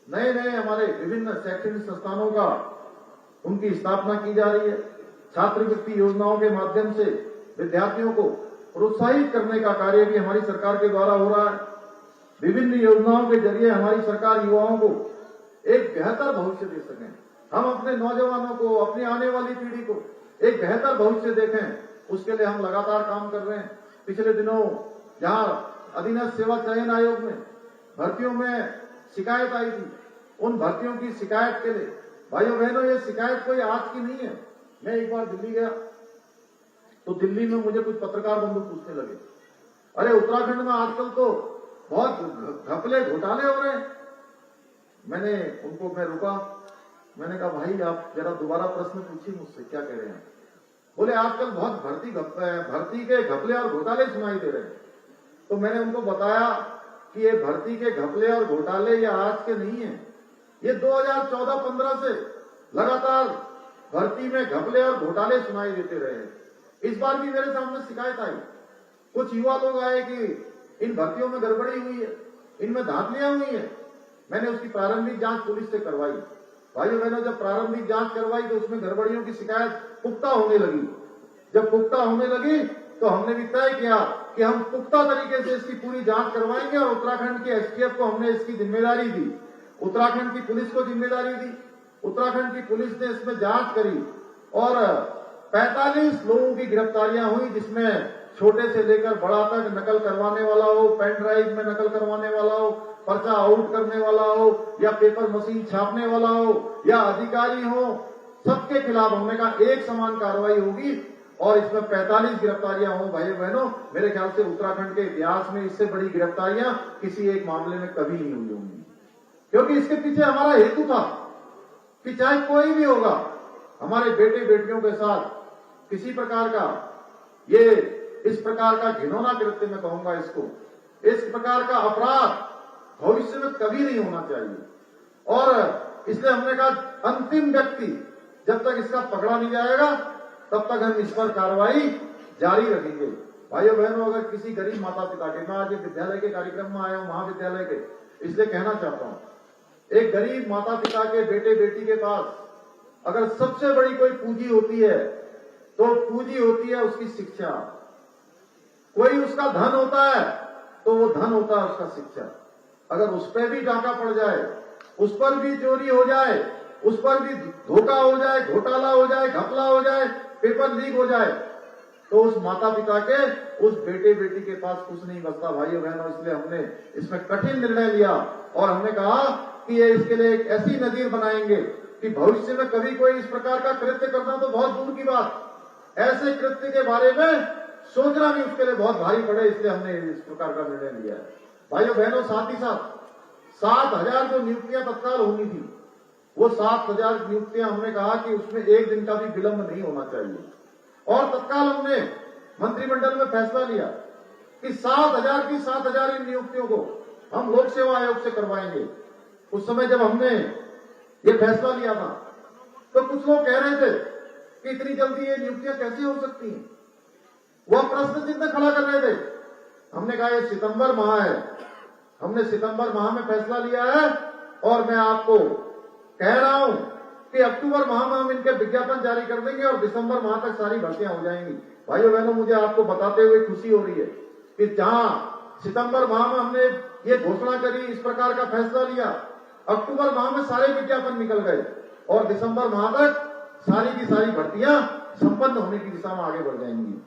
नए नए हमारे विभिन्न शैक्षणिक संस्थानों का उनकी स्थापना की जा रही है। छात्रवृत्ति योजनाओं के माध्यम से विद्यार्थियों को प्रोत्साहित करने का कार्य भी हमारी सरकार के द्वारा हो रहा है। विभिन्न योजनाओं के जरिए हमारी सरकार युवाओं को एक बेहतर भविष्य दे सकें। हम अपने नौजवानों को, अपनी आने वाली पीढ़ी को एक बेहतर भविष्य देखें, उसके लिए हम लगातार काम कर रहे हैं। पिछले दिनों जहां अधीनस्थ सेवा चयन आयोग में भर्तियों में शिकायत आई थी, उन भर्तियों की शिकायत के लिए भाइयों बहनों, ये शिकायत कोई आज की नहीं है। मैं एक बार दिल्ली गया तो दिल्ली में मुझे कुछ पत्रकार बंधु पूछने लगे, अरे उत्तराखंड में आजकल तो बहुत घपले घोटाले हो रहे हैं। मैं रुका, मैंने कहा भाई आप जरा दोबारा प्रश्न पूछिए मुझसे, क्या कह रहे हैं। बोले आजकल बहुत भर्ती के घपले और घोटाले सुनाई दे रहे हैं। तो मैंने उनको बताया कि ये भर्ती के घपले और घोटाले ये आज के नहीं है, ये 2014-15 से लगातार भर्ती में घपले और घोटाले सुनाई देते रहे हैं। इस बार भी मेरे सामने शिकायत आई, कुछ युवा लोग आए कि इन भर्तियों में गड़बड़ी हुई है, इनमें धांधलियां हुई है। मैंने उसकी प्रारंभिक जांच पुलिस से करवाई। भाइयों बहनों, जब प्रारंभिक जांच करवाई तो उसमें गड़बड़ियों की शिकायत पुख्ता होने लगी। जब पुख्ता होने लगी तो हमने भी तय किया कि हम पुख्ता तरीके से इसकी पूरी जांच करवाएंगे और उत्तराखंड के एसटीएफ को हमने इसकी जिम्मेदारी दी, उत्तराखंड की पुलिस को जिम्मेदारी दी। उत्तराखंड की पुलिस ने इसमें जांच करी और 45 लोगों की गिरफ्तारियां हुई, जिसमें छोटे से लेकर बड़ा तक नकल करवाने वाला हो, पेन ड्राइव में नकल करवाने वाला हो, पर्चा आउट करने वाला हो या पेपर मशीन छापने वाला हो या अधिकारी हो, सबके खिलाफ हमने कहा एक समान कार्रवाई होगी और इसमें 45 गिरफ्तारियां हो। भाई बहनों, मेरे ख्याल से उत्तराखंड के इतिहास में इससे बड़ी गिरफ्तारियां किसी एक मामले में कभी नहीं हुई होंगी, क्योंकि इसके पीछे हमारा हेतु था कि चाहे कोई भी होगा, हमारे बेटे बेटियों के साथ किसी प्रकार का इस प्रकार का घिनौना कृत्य मैं कहूंगा इसको, इस प्रकार का अपराध भविष्य में कभी नहीं होना चाहिए। और इसलिए हमने कहा अंतिम व्यक्ति जब तक इसका पकड़ा नहीं जाएगा तब तक हम इस पर कार्रवाई जारी रखेंगे। भाइयों बहनों, अगर किसी गरीब माता पिता के, मैं आज विद्यालय के कार्यक्रम में आया हूं, महाविद्यालय के, इसलिए कहना चाहता हूं, एक गरीब माता पिता के बेटे बेटी के पास अगर सबसे बड़ी कोई पूंजी होती है तो पूंजी होती है उसकी शिक्षा। कोई उसका धन होता है तो वो धन होता है उसका शिक्षा। अगर उस पर भी डाका पड़ जाए, उस पर भी चोरी हो जाए, उस पर भी धोखा हो जाए, घोटाला हो जाए, घपला हो जाए, पेपर लीक हो जाए, तो उस माता पिता के, उस बेटे बेटी के पास कुछ नहीं बचता। भाइयों बहनों, इसलिए हमने इसमें कठिन निर्णय लिया और हमने कहा कि ये इसके लिए एक ऐसी नजीर बनाएंगे कि भविष्य में कभी कोई इस प्रकार का कृत्य करना तो बहुत दूर की बात, ऐसे कृत्य के बारे में सोचना भी उसके लिए बहुत भारी पड़े। इसलिए हमने इस प्रकार का निर्णय लिया है। भाइयों बहनों, साथ ही साथ 7,000 जो नियुक्तियां तत्काल होनी थी, वो 7,000 नियुक्तियां हमने कहा कि उसमें एक दिन का भी विलंब नहीं होना चाहिए। और तत्काल हमने मंत्रिमंडल में फैसला लिया कि 7,000 की 7,000 इन नियुक्तियों को हम लोक सेवा आयोग से करवाएंगे। उस समय जब हमने ये फैसला लिया था तो कुछ लोग कह रहे थे कि इतनी जल्दी ये नियुक्तियां कैसे हो सकती हैं, वह प्रश्न चिन्ह खड़ा कर रहे थे। हमने कहा ये सितंबर माह है, हमने सितंबर माह में फैसला लिया है और मैं आपको कह रहा हूं कि अक्टूबर माह में हम इनके विज्ञापन जारी कर देंगे और दिसंबर माह तक सारी भर्तियां हो जाएंगी। भाइयों बहनों, मुझे आपको बताते हुए खुशी हो रही है कि जहां सितंबर माह में हमने ये घोषणा करी, इस प्रकार का फैसला लिया, अक्टूबर माह में सारे विज्ञापन निकल गए और दिसंबर माह तक सारी की सारी भर्तियां संपन्न होने की दिशा में आगे बढ़ जाएंगी।